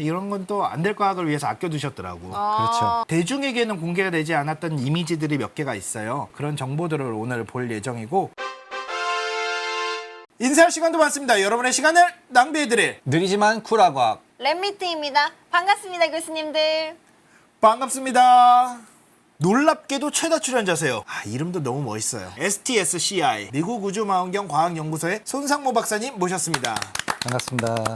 이런 건 또 안 될 과학을 위해서 아껴두셨더라고. 그렇죠. 대중에게는 공개가 되지 않았던 이미지들이 몇 개가 있어요. 그런 정보들을 오늘 볼 예정이고, 인사할 시간도 많습니다. 여러분의 시간을 낭비해드릴 느리지만 쿨한 과학. 랩미트입니다. 반갑습니다, 교수님들. 반갑습니다. 놀랍게도 최다 출연자세요. 이름도 너무 멋있어요. STSCI 미국 우주망원경 과학연구소의 손상모 박사님 모셨습니다. 반갑습니다.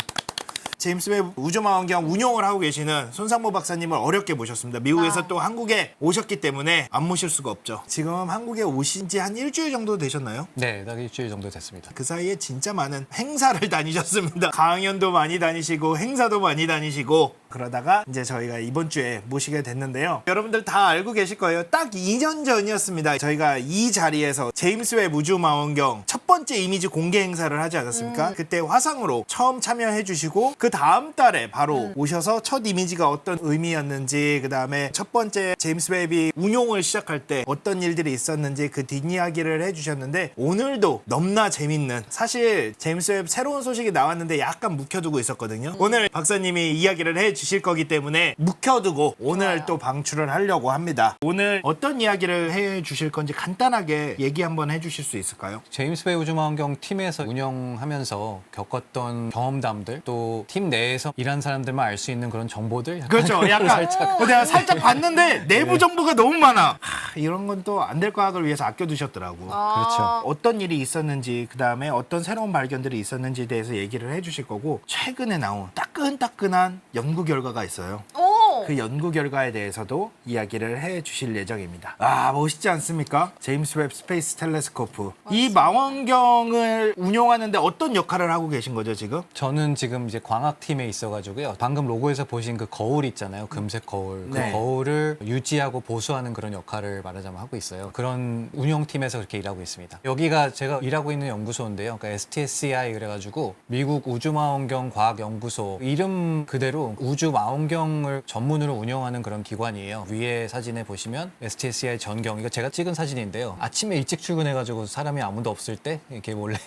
제임스 웹 우주망원경 운용을 하고 계시는 손상모 박사님을 어렵게 모셨습니다. 미국에서 또 한국에 오셨기 때문에 안 모실 수가 없죠. 지금 한국에 오신 지 한 일주일 정도 되셨나요? 네, 딱 일주일 정도 됐습니다. 그 사이에 진짜 많은 행사를 다니셨습니다. 강연도 많이 다니시고 행사도 많이 다니시고 그러다가 이제 저희가 이번 주에 모시게 됐는데요. 여러분들 다 알고 계실 거예요. 딱 2년 전이었습니다. 저희가 이 자리에서 제임스 웹 우주망원경 첫 번째 이미지 공개 행사를 하지 않았습니까? 그때 화상으로 처음 참여해 주시고 그 다음 달에 바로 오셔서 첫 이미지가 어떤 의미였는지, 그 다음에 첫 번째 제임스 웹이 운용을 시작할 때 어떤 일들이 있었는지 그 뒷이야기를 해주셨는데, 오늘도 넘나 재밌는, 사실 제임스 웹 새로운 소식이 나왔는데 약간 묵혀두고 있었거든요. 오늘 박사님이 이야기를 해주실 거기 때문에 묵혀두고 오늘 좋아요. 또 방출을 하려고 합니다. 오늘 어떤 이야기를 해주실 건지 간단하게 얘기 한번 해주실 수 있을까요? 제임스 웹 우주망원경 팀에서 운영하면서 겪었던 경험담들, 또 팀 내에서 일한 사람들만 알 수 있는 그런 정보들, 약간 그렇죠. 그런 약간 살짝 내가 살짝 봤는데 내부 정보가 너무 많아. 이런 건 또 안 될 과학을 위해서 아껴두셨더라고. 그렇죠. 어떤 일이 있었는지, 그 다음에 어떤 새로운 발견들이 있었는지에 대해서 얘기를 해주실 거고, 최근에 나온 따끈따끈한 연구 결과가 있어요. 오! 그 연구 결과에 대해서도 이야기를 해주실 예정입니다. 멋있지 않습니까? 제임스 웹 스페이스 텔레스코프. 이 망원경을 운용하는데 어떤 역할을 하고 계신 거죠, 지금? 저는 지금 이제 광학팀에 있어가지고요. 방금 로고에서 보신 그 거울 있잖아요. 금색 거울. 네. 그 거울을 유지하고 보수하는 그런 역할을 말하자면 하고 있어요. 그런 운영팀에서 그렇게 일하고 있습니다. 여기가 제가 일하고 있는 연구소인데요. 그러니까 STSCI 그래가지고 미국 우주망원경 과학연구소, 이름 그대로 우주망원경을 전문으로 운영하는 그런 기관이에요. 위에 사진에 보시면 STSCI 전경, 이거 제가 찍은 사진인데요. 아침에 일찍 출근해가지고 사람이 아무도 없을 때 이렇게 몰래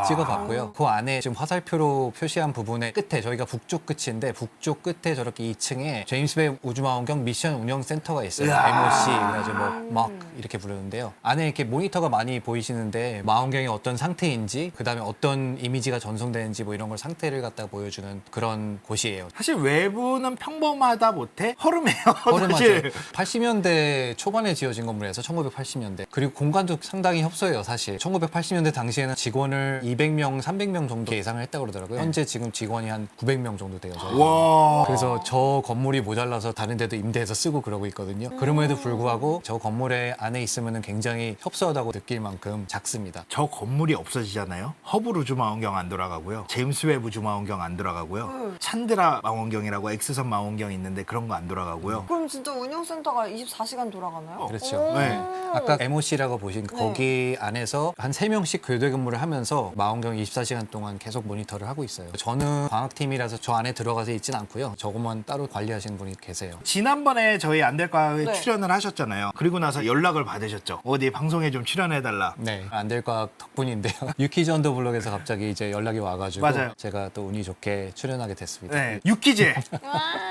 찍어봤고요. 그 안에 지금 화살표로 표시한 부분의 끝에, 저희가 북쪽 끝인데 북쪽 끝에 저렇게 2층에 제임스 웹 우주망원경 미션 운영 센터가 있어요. MOC 그래가지고 막 이렇게 부르는데요. 안에 이렇게 모니터가 많이 보이시는데 망원경이 어떤 상태인지, 그 다음에 어떤 이미지가 전송되는지 뭐 이런 걸 상태를 갖다 보여주는 그런 곳이에요. 사실 외부는 평범하다 못해 허름해요. 허름하죠. 사실. 80년대 초반에 지어진 건물이라서 1980년대. 그리고 공간도 상당히 협소해요, 사실. 1980년대 당시에는 직원을 200명, 300명 정도 예상을 했다고 그러더라고요. 현재 지금 직원이 한 900명 정도 돼요. 저희. 와. 그래서 저 건물이 모자라서 다른 데도 임대해서 쓰고 그러고 있거든요. 그럼에도 불구하고 저 건물에 안에 있으면 굉장히 협소하다고 느낄 만큼 작습니다. 저 건물이 없어지잖아요. 허블 우주망원경 안 돌아가고요. 제임스 웹 우주망원경 안 돌아가고요. 찬드라 망원경이라고 X선 망원경이 있는데 그런 거 안 돌아가고요. 그럼 진짜 운영센터가 24시간 돌아가나요? 그렇죠. 오. 네. 아까 MOC라고 보신 네. 거기 안에서 한 3명씩 교대 근무를 하면서 망원경 24시간 동안 계속 모니터를 하고 있어요. 저는 광학팀이라서 저 안에 들어가서 있진 않고요. 저것만 따로 관리하시는 분이 계세요. 지난번에 저희 안될과에 네. 출연을 하셨잖아요. 그리고 나서 연락을 받으셨죠. 어디 방송에 좀 출연해달라. 네, 안될과학 덕분인데요. 유키즈 언더 블럭에서 갑자기 이제 연락이 와가지고 맞아요. 제가 또 운이 좋게 출연하게 됐습니다. 네, 유키즈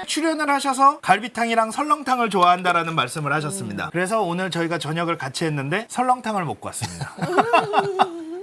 출연을 하셔서 갈비탕이랑 설렁탕을 좋아한다라는 말씀을 하셨습니다. 그래서 오늘 저희가 저녁을 같이 했는데 설렁탕을 먹고 왔습니다.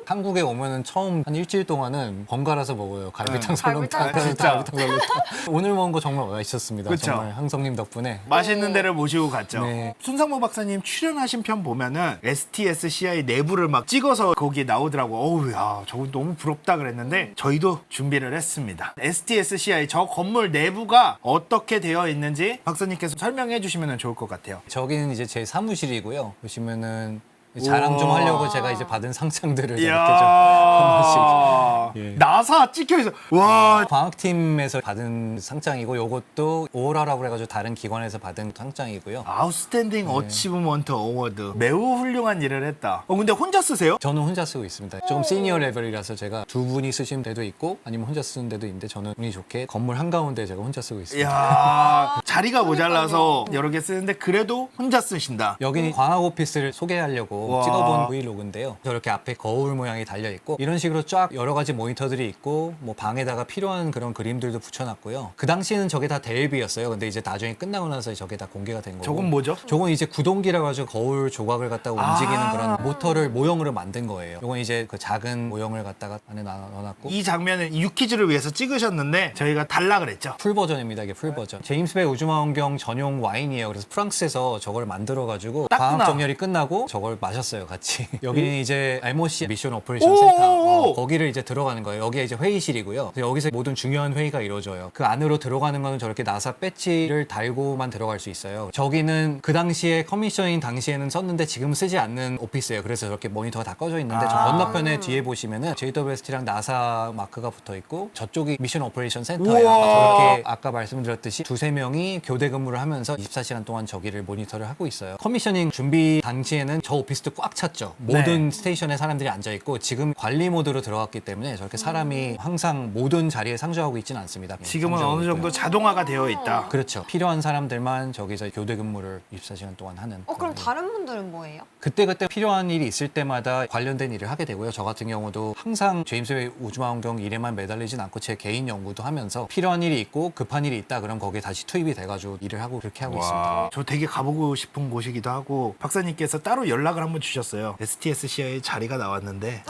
한국에 오면은 처음 한 일주일 동안은 번갈아서 먹어요. 갈비탕, 네. 설렁탕, 갈비탕 진짜. 갈비탕, 설렁탕. 오늘 먹은 거 정말 맛있었습니다. 그쵸? 정말 항성님 덕분에. 맛있는 데를 모시고 갔죠. 네. 손상모 박사님 출연하신 편 보면은 STSCI 내부를 막 찍어서 거기에 나오더라고. 어우, 야, 저거 너무 부럽다 그랬는데 저희도 준비를 했습니다. STSCI 저 건물 내부가 어떻게 되어 있는지 박사님께서 설명해 주시면 좋을 것 같아요. 저기는 이제 제 사무실이고요. 보시면은 자랑 좀 하려고 제가 이제 받은 상장들을 이렇게 좀 이야, 예. 나사 찍혀있어. 와, 광학팀에서 받은 상장이고, 요것도 오라라고 해가지고 다른 기관에서 받은 상장이고요. 아웃스탠딩 어치브먼트 어워드. 매우 훌륭한 일을 했다. 근데 혼자 쓰세요? 저는 혼자 쓰고 있습니다. 조금 시니어 레벨이라서 제가 두 분이 쓰시는 데도 있고 아니면 혼자 쓰는 데도 있는데, 저는 운이 좋게 건물 한가운데 제가 혼자 쓰고 있습니다. 이야, 자리가 모자라서 여러 개 쓰는데 그래도 혼자 쓰신다. 여기 광학 오피스를 소개하려고 와. 찍어본 브이로그인데요. 저렇게 앞에 거울 모양이 달려 있고 이런 식으로 쫙 여러 가지 모니터들이 있고 뭐 방에다가 필요한 그런 그림들도 붙여놨고요. 그 당시에는 저게 다 데일비였어요. 근데 이제 나중에 끝나고 나서 저게 다 공개가 된 거고. 저건 뭐죠? 저건 이제 구동기라고 해서 거울 조각을 갖다가 움직이는 그런 모터를 모형으로 만든 거예요. 이건 이제 그 작은 모형을 갖다가 안에 넣어놨고 이 장면은 유퀴즈를 위해서 찍으셨는데 저희가 달라 그랬죠. 풀 버전입니다. 이게 풀 버전. 제임스 웹 우주망원경 전용 와인이에요. 그래서 프랑스에서 저걸 만들어가지고 땄구나. 광학 정렬이 끝나고 저걸 마셨어요, 같이. 여기는 이제 MOC 미션 오퍼레이션 오! 센터. 거기를 이제 들어가는 거예요. 여기가 이제 회의실이고요. 그래서 여기서 모든 중요한 회의가 이루어져요. 그 안으로 들어가는 거는 저렇게 나사 배지를 달고만 들어갈 수 있어요. 저기는 그 당시에 커미셔닝 당시에는 썼는데 지금 쓰지 않는 오피스예요. 그래서 저렇게 모니터가 다 꺼져 있는데 저 건너편에 뒤에 보시면은 JWST랑 나사 마크가 붙어 있고 저쪽이 미션 오퍼레이션 센터예요. 우와. 저렇게 아까 말씀드렸듯이 두세 명이 교대 근무를 하면서 24시간 동안 저기를 모니터를 하고 있어요. 커미셔닝 준비 당시에는 저 오피스도 꽉 찼죠. 모든 스테이션에 사람들이 앉아 있고 지금 관리 모드로 들어갔기 때문에 저렇게 사람이 항상 모든 자리에 상주하고 있지는 않습니다. 지금은 상주하고 어느 정도 있고요. 자동화가 되어 있다. 그렇죠. 필요한 사람들만 저기서 교대 근무를 24시간 동안 하는. 그럼 그런 다른 분들은 뭐예요? 그때그때 필요한 일이 있을 때마다 관련된 일을 하게 되고요. 저 같은 경우도 항상 제임스 웹 우주망원경 일에만 매달리진 않고 제 개인 연구도 하면서 필요한 일이 있고 급한 일이 있다 그럼 거기에 다시 투입이 돼가지고 일을 하고 그렇게 하고 있습니다. 저 되게 가보고 싶은 곳이기도 하고 박사님께서 따로 연락을 한번 주셨어요. STSCI에 자리가 나왔는데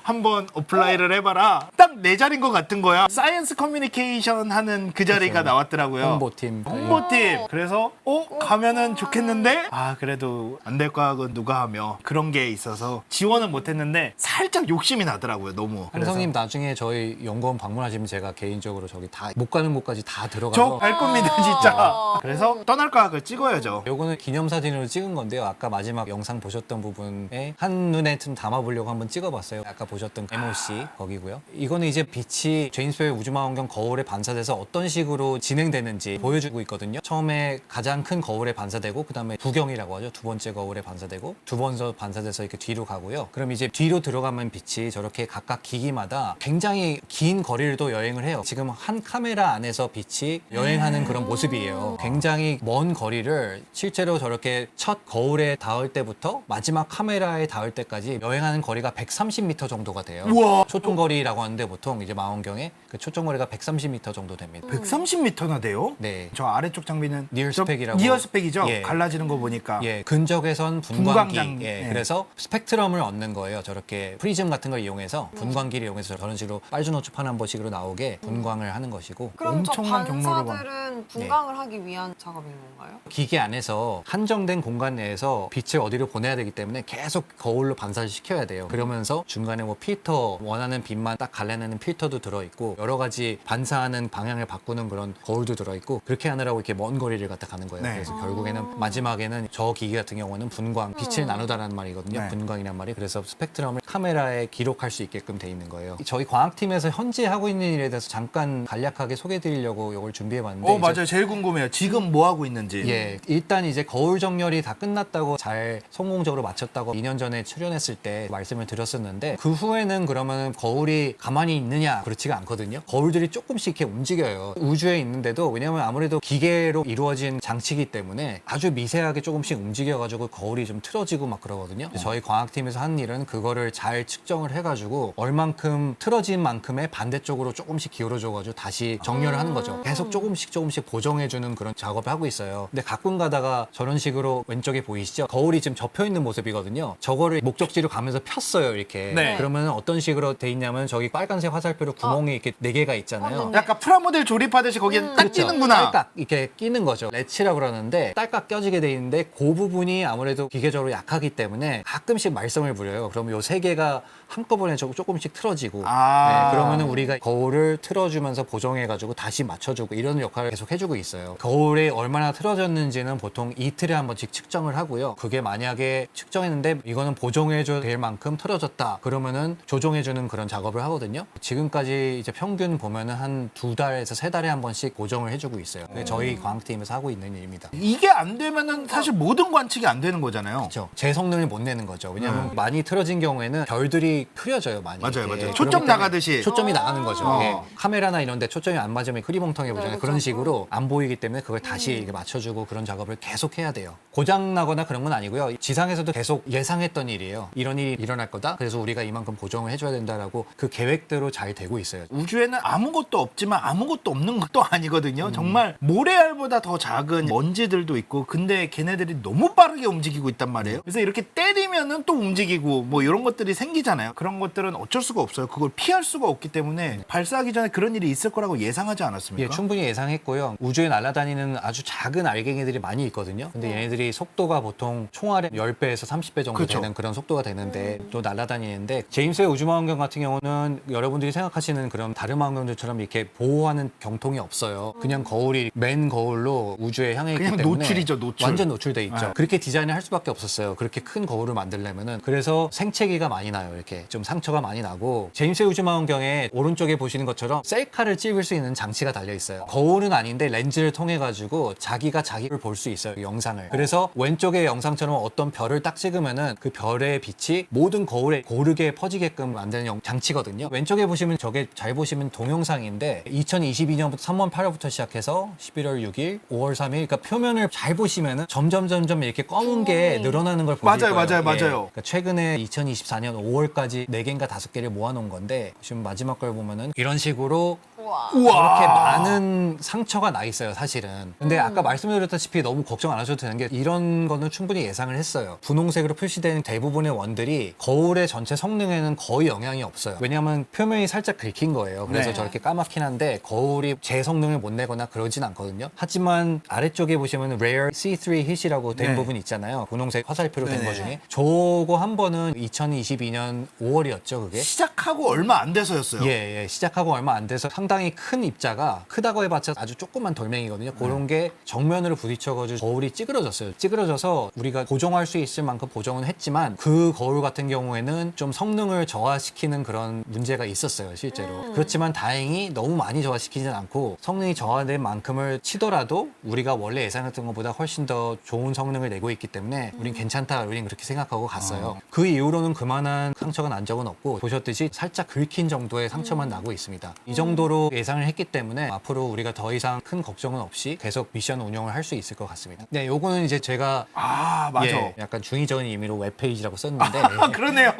한번 어플라이를 해봐라. 딱 내 자리인 것 같은 거야. 사이언스 커뮤니케이션 하는 그 자리가 나왔더라고요. 홍보팀. 홍보팀. 그래서 가면은 좋겠는데 그래도 안 될 거하고 누가 하며 그런 게 있어서 지원은 못했는데 살짝 욕심이 나더라고요. 너무. 한성님 나중에 저희 연구원 방문하시면 제가 개인적으로 저기 다 못 가는 곳까지 다 저 들어가서 갈 겁니다 진짜. 그래서 떠날 거학을 찍어야죠. 요거는 기념사진으로 찍은 건데요. 아까 마지막 영상 보셨던 부분에 한눈에 좀 담아보려고 한번 찍어봤어요. 아까 보셨던 MOC 거기고요. 이거는 이제 빛이 제임스 웹 우주망원경 거울에 반사돼서 어떤 식으로 진행되는지 보여주고 있거든요. 처음에 가장 큰 거울에 반사되고 그다음에 부경이라고 하죠. 두 번째 거울에 반사되고 두 번 더 반사돼서 이렇게 뒤로 가고요. 그럼 이제 뒤로 들어가면 빛이 저렇게 각각 기기마다 굉장히 긴 거리를 또 여행을 해요. 지금 한 카메라 안에서 빛이 여행하는 그런 모습이에요. 굉장히 먼 거리를 실제로 저렇게 첫 거울에 닿을 때부터 마지막 카메라에 닿을 때까지 여행하는 거리가 130m 정도가 돼요. 우와. 초점거리라고 하는데 보통 이제 망원경에 그 초점거리가 130m 정도 됩니다. 130m나 돼요? 네. 저 아래쪽 장비는 니얼 저 스펙이라고. 니얼 스펙이죠? 예. 갈라지는 거 보니까. 예, 근적외선 분광기. 분광장, 예, 예. 그래서 스펙트럼을 얻는 거예요. 저렇게 프리즘 같은 걸 이용해서 분광기를 이용해서 저런 식으로 빨주노초 파남보식으로 나오게 분광을 하는 것이고 그럼 저 엄청난 경로를 반사들은 분광을 하기 위한 작업인 건가요? 기계 안에서 한정된 공간 내에서 빛을 어디로 보내야 되기 때문에 계속 거울로 반사를 시켜야 돼요. 그러면서 중간에 뭐 필터, 원하는 빛만 딱 갈라내는 필터도 들어있고 여러 가지 반사하는 방향을 바꾸는 그런 거울도 들어있고 그렇게 하느라고 이렇게 먼 거리를 갖다 가는 거예요. 네. 그래서 결국에는 마지막에는 저 기계 같은 경우는 분광, 빛을 나누다라는 말이거든요. 네. 분광이란 말이. 그래서 스펙트럼을 카메라에 기록할 수 있게끔 돼 있는 거예요. 저희 과학팀에서 현재 하고 있는 일에 대해서 잠깐 간략하게 소개해드리려고 이걸 준비해봤는데 이제 맞아요. 제일 궁금해요. 지금 뭐 하고 있는지. 예, 일단 이제 거울 정렬이 다 끝났다고 잘 성공적으로 마쳤다고 2년 전에 출연했을 때 말씀을 드렸었는데 그 후에는 그러면 거울이 가만히 있느냐 그렇지가 않거든요. 거울들이 조금씩 이렇게 움직여요. 우주에 있는데도 왜냐하면 아무래도 기계로 이루어진 장치이기 때문에 아주 미세하게 조금씩 움직여가지고 거울이 좀 틀어지고 막 그러거든요. 저희 과학팀에서 하는 일은 그거를 잘 측정을 해가지고 얼만큼 틀어진 만큼의 반대쪽으로 조금씩 기울어줘가지고 다시 정렬을 하는 거죠. 계속 조금씩 보정해주는 그런 작업을 하고 있어요. 근데 가끔 가다가 저런 식으로 왼쪽에 보이시죠? 거울이 지금 접혀 있는 모습이거든요. 저거를 목적지로 가면서 폈어요, 이렇게. 네. 그러면 어떤 식으로 돼 있냐면 저기 빨간색 화살표로 구멍이 이렇게 4개가 있잖아요. 네. 약간 프라모델 조립하듯이 거기에 딱 그렇죠. 끼는구나. 딸깍 이렇게 끼는 거죠. 레치라고 그러는데 딸깍 껴지게 돼 있는데 그 부분이 아무래도 기계적으로 약하기 때문에 가끔씩 말썽을 부려요. 그러면 요 3개가 한꺼번에 조금씩 틀어지고 네, 그러면은 우리가 거울을 틀어주면서 보정해가지고 다시 맞춰주고 이런 역할을 계속 해주고 있어요. 거울이 얼마나 틀어졌는지는 보통 이틀에 한 번씩 측정을 하고요. 그게 만약에 측정했는데 이거는 보정해줘야 될 만큼 틀어졌다 그러면은 조정해주는 그런 작업을 하거든요. 지금까지 이제 평균 보면은 한 2달에서 3달에 한 번씩 보정을 해주고 있어요. 그게 저희 과학팀에서 하고 있는 일입니다. 이게 안 되면은 사실 모든 관측이 안 되는 거잖아요. 그렇죠. 제 성능을 못 내는 거죠. 왜냐하면 많이 틀어진 경우에는 별들이 흐려져요, 많이. 맞아요, 이렇게. 맞아요. 그렇기 초점 때문에 나가듯이. 초점이 나가는 거죠. 어. 예. 카메라나 이런 데 초점이 안 맞으면 흐리멍텅해 보잖아요. 네, 그런 그렇죠. 식으로 안 보이기 때문에 그걸 다시 이렇게 맞춰주고 그런 작업을 계속 해야 돼요. 고장 나거나 그런 건 아니고요. 지상에서도 계속 예상했던 일이에요. 이런 일이 일어날 거다. 그래서 우리가 이만큼 보정을 해줘야 된다라고 그 계획대로 잘 되고 있어요. 우주에는 아무것도 없지만 아무것도 없는 것도 아니거든요. 정말 모래알보다 더 작은 먼지들도 있고 근데 걔네들이 너무 빠르게 움직이고 있단 말이에요. 그래서 이렇게 때리면은 또 움직이고 뭐 이런 것들이 생기잖아요. 그런 것들은 어쩔 수가 없어요. 그걸 피할 수가 없기 때문에 발사하기 전에 그런 일이 있을 거라고 예상하지 않았습니까? 예, 충분히 예상했고요. 우주에 날아다니는 아주 작은 알갱이들이 많이 있거든요. 근데 얘네들이 속도가 보통 총알의 10배에서 30배 정도 그쵸. 되는 그런 속도가 되는데 또 날아다니는데 제임스 웹 우주망원경 같은 경우는 여러분들이 생각하시는 그런 다른 망원경들처럼 이렇게 보호하는 경통이 없어요. 그냥 거울이 맨 거울로 우주에 향해 있기 그냥 때문에 노출이죠, 노출. 완전 노출돼 있죠. 네. 그렇게 디자인을 할 수밖에 없었어요. 그렇게 큰 거울을 만들려면은. 그래서 생채기가 많이 나요. 이렇게 좀 상처가 많이 나고 제임스 웹 우주망원경에 오른쪽에 보시는 것처럼 셀카를 찍을 수 있는 장치가 달려 있어요. 거울은 아닌데 렌즈를 통해 가지고 자기가 자기를 볼 수 있어요. 영상을. 그래서 왼쪽의 영상처럼 어떤 별을 딱 찍으면은 그 별의 빛이 모든 거울에 고르게 퍼지게끔 만드는 장치거든요. 왼쪽에 보시면 저게 잘 보시면 동영상인데 2022년부터 3월 8일부터 시작해서 11월 6일, 5월 3일 그러니까 표면을 잘 보시면은 점점 이렇게 검은 게 늘어나는 걸 보실 맞아요, 거예요. 맞아요. 그러니까 최근에 2024년 5월까지 4개인가 5개를 모아놓은 건데 지금 마지막 걸 보면은 이런 식으로 우와. 저렇게 많은 상처가 나 있어요, 사실은. 근데 아까 말씀드렸다시피 너무 걱정 안 하셔도 되는 게 이런 거는 충분히 예상을 했어요. 분홍색으로 표시된 대부분의 원들이 거울의 전체 성능에는 거의 영향이 없어요. 왜냐하면 표면이 살짝 긁힌 거예요. 그래서 네. 저렇게 까맣긴 한데 거울이 제 성능을 못 내거나 그러진 않거든요. 하지만 아래쪽에 보시면 Rare C3 hit이라고 된 네. 부분 있잖아요. 분홍색 화살표로 된 네네. 거 중에. 저거 한 번은 2022년 5월이었죠, 그게. 시작하고 얼마 안 돼서였어요. 예, 시작하고 얼마 안 돼서 상당히 큰 입자가 크다고 해봤자 아주 조그만 돌멩이거든요. 그런 게 정면으로 부딪혀가지고 거울이 찌그러졌어요. 찌그러져서 우리가 보정할 수 있을 만큼 보정은 했지만 그 거울 같은 경우에는 좀 성능을 저하시키는 그런 문제가 있었어요, 실제로. 그렇지만 다행히 너무 많이 저하시키진 않고 성능이 저하된 만큼을 치더라도 우리가 원래 예상했던 것보다 훨씬 더 좋은 성능을 내고 있기 때문에 우린 괜찮다, 우린 그렇게 생각하고 갔어요. 그 이후로는 그만한 상처가 난 적은 없고 보셨듯이 살짝 긁힌 정도의 상처만 나고 있습니다. 이 정도로 예상을 했기 때문에 앞으로 우리가 더 이상 큰 걱정은 없이 계속 미션 운영을 할 수 있을 것 같습니다. 네, 요거는 이제 제가 아, 맞아. 예, 약간 중의적인 의미로 웹페이지라고 썼는데 그러네요.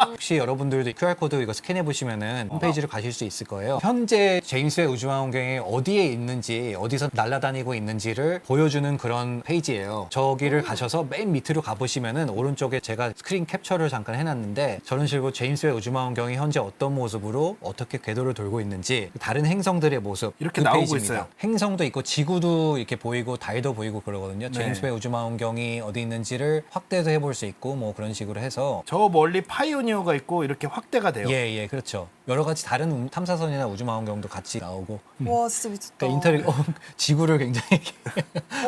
혹시 여러분들도 QR코드 이거 스캔해 보시면은 홈페이지로 가실 수 있을 거예요. 현재 제임스 웹 우주망원경이 어디에 있는지 어디서 날아다니고 있는지를 보여주는 그런 페이지예요. 저기를 가셔서 맨 밑으로 가보시면은 오른쪽에 제가 스크린 캡처를 잠깐 해놨는데 저런 식으로 제임스 웹 우주망원경이 현재 어떤 모습으로 어떻게 궤도를 돌고 있는지 다른 행성들의 모습 이렇게 그 나오고 페이지입니다. 있어요. 행성도 있고 지구도 이렇게 보이고 달도 보이고 그러거든요. 네. 제임스 웹 우주망원경이 어디 있는지를 확대도 해볼 수 있고 뭐 그런 식으로 해서 저 멀리 파이오니어가 있고 이렇게 확대가 돼요. 예, 그렇죠. 여러 가지 다른 탐사선이나 우주망원경도 같이 나오고 와 진짜 미쳤다. 그러니까 인터리 지구를 굉장히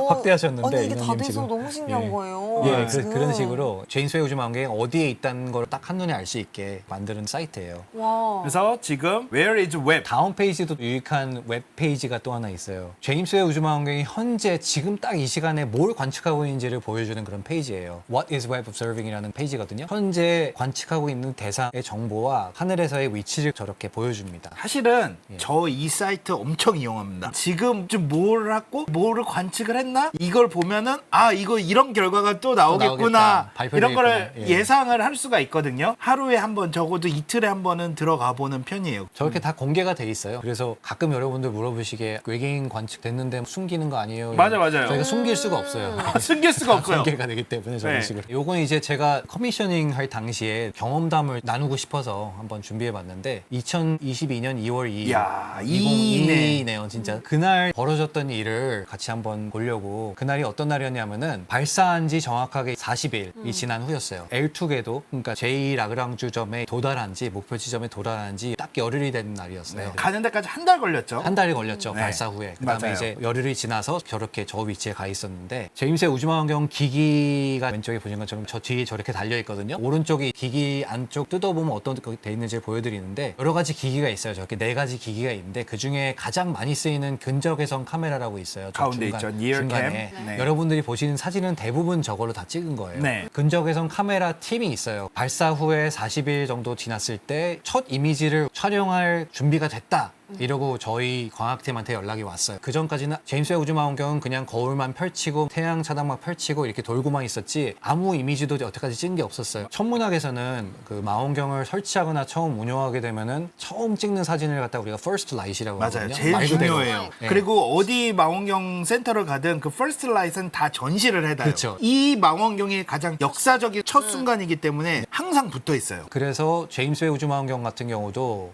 확대하셨는데 아니 이게 다 이놈님 돼서 지금. 너무 신기한 예. 거예요. 예, 지금. 그런 식으로 제임스 웹 우주망원경이 어디에 있다는 걸 딱 한눈에 알 수 있게 만드는 사이트예요. 와. 그래서 지금 Where is Web? 다음 페이지도 유익한 웹페이지가 또 하나 있어요. 제임스 웹 우주망원경이 현재 지금 딱 이 시간에 뭘 관측하고 있는지를 보여주는 그런 페이지예요. What is Web Observing이라는 페이지거든요. 현재 관측하고 있는 대상의 정보와 하늘에서의 위치를 저렇게 보여줍니다. 사실은 예. 저 이 사이트 엄청 이용합니다. 지금 좀 뭘 하고 뭐를 관측을 했나? 이걸 보면은 아 이거 이런 결과가 또 나오겠구나. 나오겠다. 발표되겠구나. 이런 거를 예. 예상을 할 수가 있거든요. 하루에 한 번 적어도 이틀에 한 번은 들어가 보는 편이에요. 저렇게 다 공개가 돼 있어요. 그래서 가끔 여러분들 물어보시기에 외계인 관측됐는데 숨기는 거 아니에요? 맞아요. 저희가 숨길 수가 없어요. 숨길 수가 없어요. 공개가 되기 때문에 저런 네. 식으로. 요건 이제 제가 커미셔닝 할 당시에 경험담을 나누고 싶어서 한번 준비해 봤는데 2022년 2월 2일 이야, 이네. 2022네요 진짜. 그날 벌어졌던 일을 같이 한번 보려고. 그날이 어떤 날이었냐면은 발사한 지 정확하게 40일이 지난 후였어요. L2 궤도 그러니까 제2라그랑주 점에 도달한 지 목표 지점에 도달한 지 딱 열흘이 된 날이었어요. 가는 데까지 한 달 걸렸죠. 한 달이 걸렸죠. 네. 발사 후에. 그다음에 맞아요. 이제 열흘이 지나서 저렇게 저 위치에 가 있었는데 제임스 웹 우주망원경 기기가 왼쪽에 보신 것처럼 저 뒤에 저렇게 달려 있거든요. 오른쪽이 기기 안쪽 뜯어보면 어떤 돼 있는지 보여드리는데 여러 가지 기기가 있어요. 저렇게 4가지 기기가 있는데 그 중에 가장 많이 쓰이는 근적외선 카메라라고 있어요. 저 가운데 있죠. Near 중간에. cam. 네. 여러분들이 보시는 사진은 대부분 저걸로 다 찍은 거예요. 네. 근적외선 카메라 팀이 있어요. 발사 후에 40일 정도 지났을 때 첫 이미지를 촬영할 준비가 됐다. 이러고 저희 광학팀한테 연락이 왔어요. 그 전까지는 제임스 웹 우주망원경은 그냥 거울만 펼치고 태양 차단막 펼치고 이렇게 돌고만 있었지 아무 이미지도 여태까지 찍은 게 없었어요. 천문학에서는 그 망원경을 설치하거나 처음 운영하게 되면은 처음 찍는 사진을 갖다 우리가 first light이라고 맞아요. 하거든요. 제일 말 그대로. 중요해요. 네. 그리고 어디 망원경 센터를 가든 그 퍼스트 라이트는 다 전시를 해놔요. 그렇죠. 이 망원경이 가장 역사적인 첫 순간이기 때문에 항상 붙어 있어요. 그래서 제임스 웹 우주망원경 같은 경우도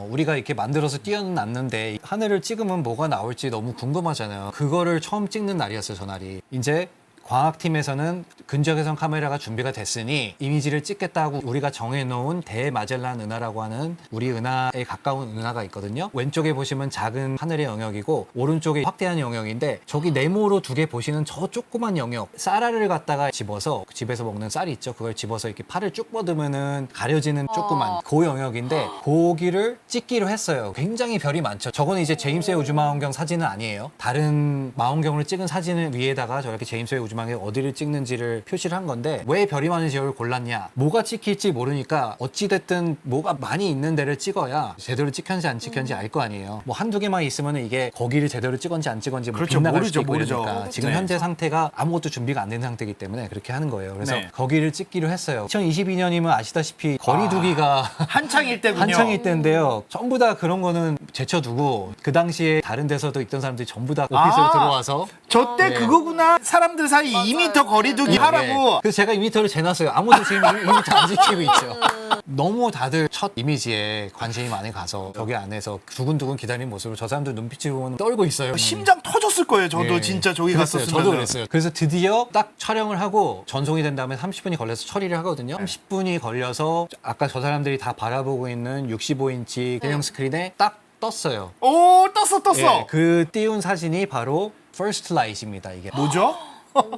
우리가 이렇게 만들어서 띄어놨는데 하늘을 찍으면 뭐가 나올지 너무 궁금하잖아요. 그거를 처음 찍는 날이었어요, 저날이. 이제 광학팀에서는 근적외선 카메라가 준비가 됐으니 이미지를 찍겠다고 우리가 정해놓은 대마젤란 은하라고 하는 우리 은하에 가까운 은하가 있거든요. 왼쪽에 보시면 작은 하늘의 영역이고 오른쪽에 확대한 영역인데 저기 네모로 두 개 보시는 저 조그만 영역 쌀알을 갖다가 집어서 집에서 먹는 쌀이 있죠. 그걸 집어서 이렇게 팔을 쭉 뻗으면은 가려지는 조그만 그 영역인데 거기를 찍기로 했어요. 굉장히 별이 많죠. 저거는 이제 제임스의 우주망원경 사진은 아니에요. 다른 망원경으로 찍은 사진을 위에다가 저렇게 제임스의 우주망원경 어디를 찍는지를 표시를 한 건데 왜 별이 많은 지역을 골랐냐, 뭐가 찍힐지 모르니까 어찌됐든 뭐가 많이 있는 데를 찍어야 제대로 찍혔는지 안 찍혔는지 알 거 아니에요. 뭐 한두 개만 있으면 이게 거기를 제대로 찍었는지 안 찍었는지 뭐 그렇죠. 빗나갈 모르죠, 수도 있고 모르죠. 이러니까 지금 네. 현재 상태가 아무것도 준비가 안 된 상태이기 때문에 그렇게 하는 거예요. 그래서 네. 거기를 찍기로 했어요. 2022년이면 아시다시피 거리두기가 한창일 때군요. 한창일 때인데요. 전부 다 그런 거는 제쳐두고 그 당시에 다른 데서도 있던 사람들이 전부 다 오피스로 들어와서 저때 네. 그거구나. 사람들 사이 2m 거리두기 하라고. 그래서 제가 2m를 재놨어요. 아무도 지금 2m 안 지키고 있죠. 너무 다들 첫 이미지에 관심이 많이 가서 저기 안에서 두근두근 기다리는 모습을 저 사람들 눈빛을 보면 떨고 있어요. 심장 터졌을 거예요. 저도 네. 진짜 저기 그랬어요. 갔었으면. 저도 그랬어요. 그래서 드디어 딱 촬영을 하고 전송이 된 다음에 30분이 걸려서 처리를 하거든요. 30분이 걸려서 아까 저 사람들이 다 바라보고 있는 65인치 대형 스크린에 딱 떴어요. 오, 떴어. 예, 그 띄운 사진이 바로 First Light입니다. 이게 뭐죠?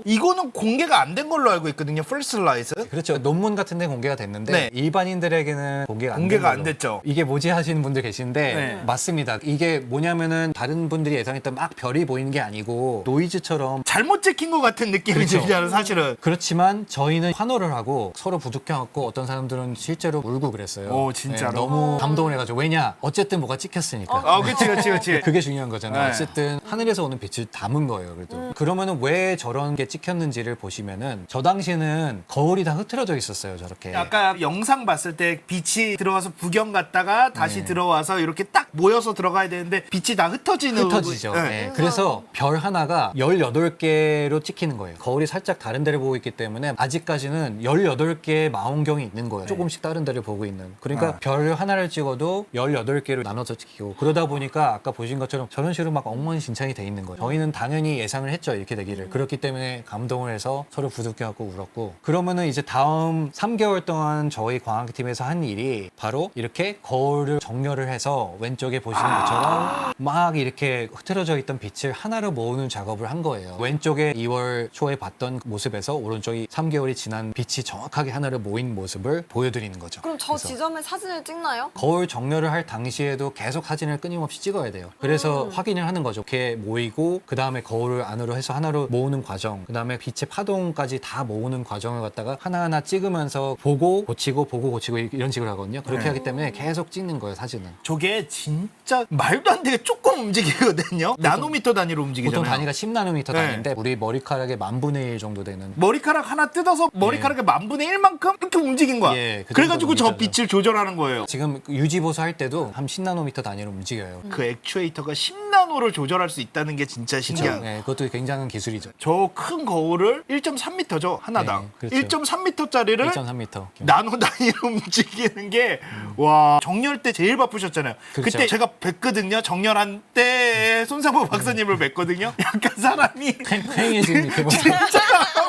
이거는 공개가 안 된 걸로 알고 있거든요. 퍼스트 라이트. 그렇죠. 논문 같은 데 공개가 됐는데 네. 일반인들에게는 공개가 공개가 안 안 됐죠. 이게 뭐지 하시는 분들 계신데 네. 맞습니다. 이게 뭐냐면은 다른 분들이 예상했던 막 별이 보이는 게 아니고 노이즈처럼 잘못 찍힌 것 같은 느낌이 그렇죠. 들잖아요, 사실은. 그렇지만 저희는 환호를 하고 서로 부둥켜갖고 어떤 사람들은 실제로 울고 그랬어요. 오, 진짜로? 너무 감동을 해가지고 왜냐 어쨌든 뭐가 찍혔으니까. 아, 그치. 그게 중요한 거잖아요. 네. 어쨌든 하늘에서 오는 빛을 담은 거예요. 그래도 그러면은 왜 저런 게 찍혔는지를 보시면은 저 당시에는 거울이 다 흐트러져 있었어요. 저렇게. 아까 영상 봤을 때 빛이 들어와서 구경 갔다가 다시 네. 들어와서 이렇게 딱 모여서 들어가야 되는데 빛이 다 흩어지는. 흩어지죠. 네. 네. 그래서 별 하나가 18개로 찍히는 거예요. 거울이 살짝 다른 데를 보고 있기 때문에 아직까지는 18개의 망원경이 있는 거예요. 조금씩 다른 데를 보고 있는. 그러니까 별 하나를 찍어도 18개로 나눠서 찍히고 그러다 보니까 아까 보신 것처럼 저런 식으로 막 엉망진창이 돼 있는 거예요. 저희는 당연히 예상을 했죠. 이렇게 되기를. 그렇기 때문에 감동을 해서 서로 부둥켜갖고 울었고 그러면은 이제 다음 3개월 동안 저희 광학팀에서 한 일이 바로 이렇게 거울을 정렬을 해서 왼쪽에 보시는 것처럼 막 이렇게 흐트러져 있던 빛을 하나로 모으는 작업을 한 거예요. 왼쪽에 2월 초에 봤던 모습에서 오른쪽이 3개월이 지난 빛이 정확하게 하나로 모인 모습을 보여드리는 거죠. 그럼 저 그래서 지점에 사진을 찍나요? 거울 정렬을 할 당시에도 계속 사진을 끊임없이 찍어야 돼요. 그래서 확인을 하는 거죠. 이렇게 모이고 그 다음에 거울을 안으로 해서 하나로 모으는 과정, 그 다음에 빛의 파동까지 다 모으는 과정을 갖다가 하나하나 찍으면서 보고 고치고 보고 고치고 이런 식으로 하거든요. 그렇게 네. 하기 때문에 계속 찍는 거예요, 사진은. 저게 진짜 말도 안 되게 조금 움직이거든요. 나노미터 단위로 움직이잖아요. 보통 단위가 10나노미터 네. 단위인데 우리 머리카락의 10,000분의 1 정도 되는. 머리카락 하나 뜯어서 머리카락의 10,000분의 1만큼 이렇게 움직인 거야. 예, 그 그래가지고 저 정도로 빛을 조절하는 거예요. 지금 유지 보수할 때도 한 10나노미터 단위로 움직여요. 그 액추에이터가 10나노를 조절할 수 있다는 게 진짜 신기한. 네, 그것도 굉장한 기술이죠. 저 큰 거울을 1.3m죠 하나당. 네, 그렇죠. 1.3m짜리를 1.3m. 나노 단위로 움직이는 게 와 정렬 때 제일 바쁘셨잖아요. 그렇죠. 그때 제가 뵀거든요. 정렬한 때 손상보 박사님을 뵀거든요. 약간 사람이 휑해지는 이렇게 보면. 진짜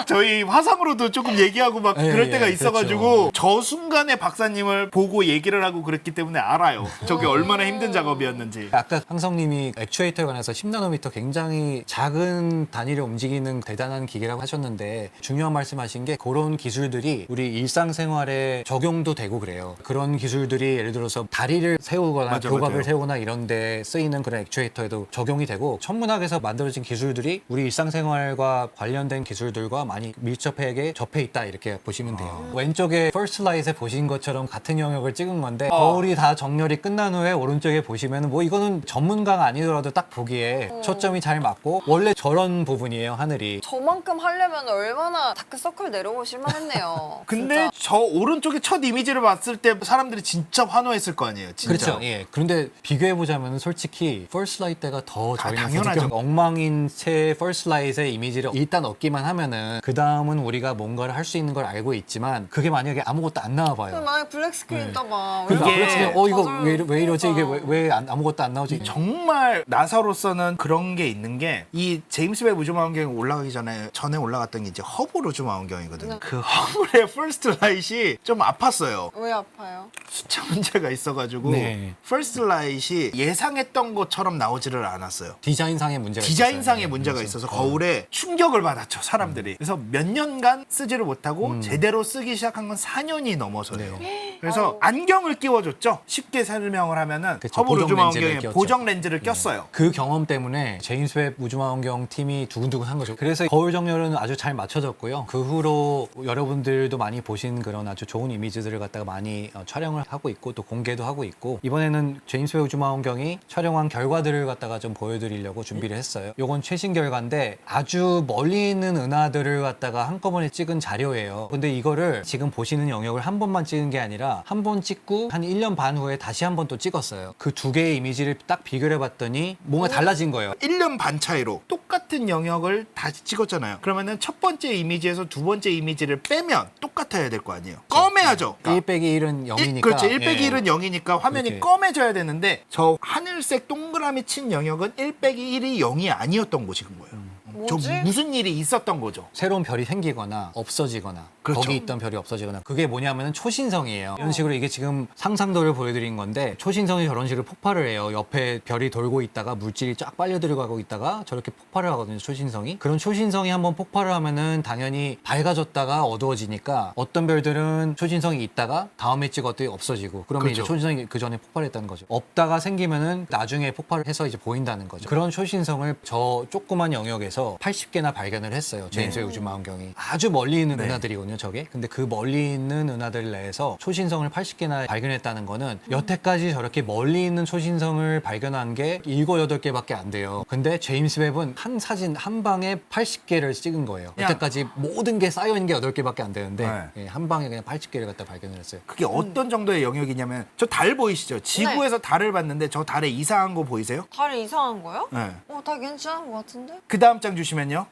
저희 화상으로도 조금 얘기하고 막 예, 그럴 때가 예, 있어가지고 그렇죠. 저 순간에 박사님을 보고 얘기를 하고 그랬기 때문에 알아요. 저게 얼마나 힘든 작업이었는지. 아까 항성님이 액추에이터에 관해서 10나노 10나노미터 굉장히 작은 단위를 움직이는 대단한 기계라고 하셨는데 중요한 말씀하신 게 그런 기술들이 우리 일상생활에 적용도 되고 그래요. 그런 기술들이 예를 들어서 다리를 세우거나 맞아, 교각을 맞아요. 세우거나 이런 데 쓰이는 그런 액추에이터에도 적용이 되고 천문학에서 만들어진 기술들이 우리 일상생활과 관련된 기술들과 많이 밀접하게 접해 있다 이렇게 보시면 돼요. 왼쪽에 First Light에 보신 것처럼 같은 영역을 찍은 건데 거울이 다 정렬이 끝난 후에 오른쪽에 보시면 뭐 이거는 전문가가 아니더라도 딱 보기에 초점이 잘 맞고 원래 저런 부분이에요 하늘이. 저만큼 하려면 얼마나 다크서클 내려오실 만했네요. 근데 진짜. 저 오른쪽에 첫 이미지를 봤을 때 사람들이 진짜 환호했을 거 아니에요. 진짜. 그렇죠. 예. 그런데 비교해 보자면 솔직히 First Light 때가 더 저희는 당연하죠. 솔직히 엉망인 채 First Light의 이미지를 일단 얻기만 하면은 그 다음은 우리가 뭔가를 할 수 있는 걸 알고 있지만 그게 만약에 아무것도 안 나와 봐요. 만약 블랙스크린 떠봐. 그러니까 이게 그렇지. 이거 왜 이러지? 이게 왜 아무것도 안 나오지? 정말 나사로서는 그런 게 있는 게 이 제임스 웹 우주망원경이 올라가기 전에 올라갔던 게 이제 허블 우주망원경이거든요. 네. 그 허블의 퍼스트 라이트이 좀 아팠어요. 왜 아파요? 숫자 문제가 있어가지고 네. 퍼스트 라이트이 예상했던 것처럼 나오지를 않았어요. 디자인상의 문제가 디자인상의 있었어요. 문제가 그래서. 있어서 거울에 충격을 받았죠 사람들이. 그래서 몇 년간 쓰지를 못하고 제대로 쓰기 시작한 건 4년이 넘어서요. 그래서 안경을 끼워줬죠. 쉽게 설명을 하면은 그쵸, 허블 보정 우주망원경에 렌즈를 끼웠죠. 보정 렌즈를 꼈어요. 그 경험 때문에 제임스 웹 우주망원경 팀이 두근두근한 거죠. 그래서 거울 정렬은 아주 잘 맞춰졌고요. 그 후로 여러분들도 많이 보신 그런 아주 좋은 이미지들을 갖다가 많이 촬영을 하고 있고 또 공개도 하고 있고 이번에는 제임스 웹 우주망원경이 촬영한 결과들을 갖다가 좀 보여드리려고 준비를 했어요. 요건 최신 결과인데 아주 멀리 있는 은하들을 갖다가 한꺼번에 찍은 자료예요. 근데 이거를 지금 보시는 영역을 한 번만 찍은 게 아니라 한 번 찍고 한 1년 반 후에 다시 한 번 또 찍었어요. 그 두 개의 이미지를 딱 비교를 해봤더니 뭔가 달라진 거예요. 1년 반 차이로 똑같은 영역을 다시 찍었잖아요. 그러면은 첫 번째 이미지에서 두 번째 이미지를 빼면 똑같아야 될 거 아니에요. 검해야죠. 1 빼기 1은 0이니까. 그렇죠. 1 빼기 1은 0이니까 화면이 그렇게. 검해져야 되는데 저 하늘색 동그라미 친 영역은 1 빼기 1이 0이 아니었던 곳인 거예요. 저 뭐지? 무슨 일이 있었던 거죠. 새로운 별이 생기거나 없어지거나 그렇죠. 거기 있던 별이 없어지거나 그게 뭐냐면은 초신성이에요. 이런 식으로 이게 지금 상상도를 보여드린 건데 초신성이 저런 식으로 폭발을 해요. 옆에 별이 돌고 있다가 물질이 쫙 빨려 들어가고 있다가 저렇게 폭발을 하거든요. 초신성이. 그런 초신성이 한번 폭발을 하면은 당연히 밝아졌다가 어두워지니까 어떤 별들은 초신성이 있다가 다음에 찍었더니 없어지고 그러면 그렇죠. 이제 초신성이 그 전에 폭발했다는 거죠. 없다가 생기면은 나중에 폭발을 해서 이제 보인다는 거죠. 그런 초신성을 저 조그만 영역에서 80개나 발견을 했어요. 제임스 웹 우주망원경이. 아주 멀리 있는 네. 은하들이거든요, 저게. 근데 그 멀리 있는 은하들 내에서 초신성을 80개나 발견했다는 거는 여태까지 저렇게 멀리 있는 초신성을 발견한 게 7, 8개밖에 안 돼요. 근데 제임스 웹은 한 사진 한 방에 80개를 찍은 거예요. 그냥- 여태까지 모든 게 쌓여 있는 게 8개밖에 안 되는데 네. 예, 한 방에 그냥 80개를 갖다 발견을 했어요. 그게 어떤 정도의 영역이냐면 저 달 보이시죠? 지구에서 달을 봤는데 저 달에 이상한 거 보이세요? 달이 이상한 거요? 네. 다 괜찮은 것 같은데? 그 다음 장 주시면요.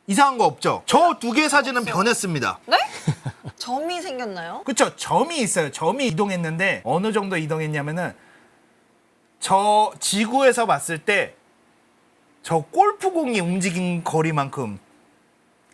이상한 거 없죠? 저 두 개 사진은 변했습니다. 네? 점이 생겼나요? 그렇죠. 점이 있어요. 점이 이동했는데 어느 정도 이동했냐면은 저 지구에서 봤을 때 저 골프공이 움직인 거리만큼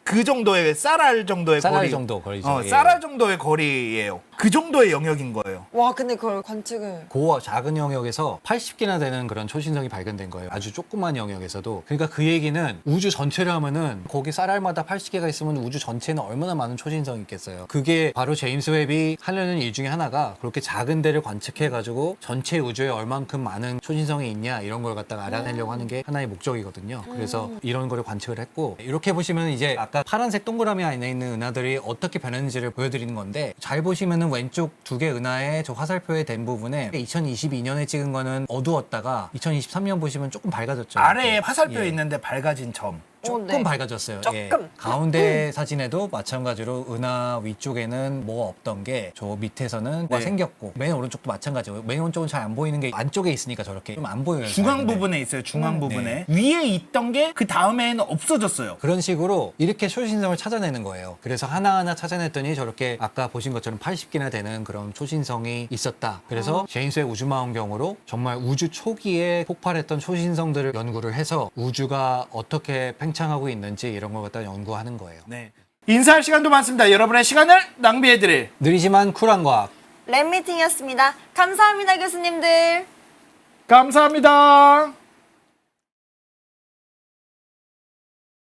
그 정도의 쌀알 정도의 쌀알 거리. 정도 거리죠. 예. 쌀알 정도의 거리예요. 그 정도의 영역인 거예요. 와 근데 그걸 관측을 그 작은 영역에서 80개나 되는 그런 초신성이 발견된 거예요. 아주 조그만 영역에서도. 그러니까 그 얘기는 우주 전체를 하면은 거기 쌀알마다 80개가 있으면 우주 전체는 얼마나 많은 초신성이 있겠어요. 그게 바로 제임스 웹이 하려는 일 중에 하나가 그렇게 작은 데를 관측해가지고 전체 우주에 얼만큼 많은 초신성이 있냐 이런 걸 갖다가 알아내려고 하는 게 하나의 목적이거든요. 그래서 이런 거를 관측을 했고 이렇게 보시면 이제 아까 파란색 동그라미 안에 있는 은하들이 어떻게 변했는지를 보여드리는 건데 잘 보시면은 왼쪽 두 개 은하의 저 화살표에 된 부분에 2022년에 찍은 거는 어두웠다가 2023년 보시면 조금 밝아졌죠. 아래에 이렇게. 화살표 예. 있는데 밝아진 점. 조금 네. 밝아졌어요. 조금. 예. 가운데 사진에도 마찬가지로 은하 위쪽에는 뭐가 없던 게 저 밑에서는 뭐가 네. 생겼고 맨 오른쪽도 마찬가지고 맨 오른쪽은 잘 안 보이는 게 안쪽에 있으니까 저렇게 좀 안 보여요. 중앙 잘. 네. 부분에 있어요. 중앙 부분에. 위에 있던 게 그 다음에는 없어졌어요. 그런 식으로 이렇게 초신성을 찾아내는 거예요. 그래서 하나하나 찾아냈더니 저렇게 아까 보신 것처럼 80개나 되는 그런 초신성이 있었다. 그래서 제임스 웹 우주망원경으로 정말 우주 초기에 폭발했던 초신성들을 연구를 해서 우주가 어떻게 팽창하고 있는지 이런 걸 갖다 연구하는 거예요. 네. 인사할 시간도 많습니다. 여러분의 시간을 낭비해드릴 느리지만 쿨한 과학. 랩미팅이었습니다. 감사합니다 교수님들. 감사합니다.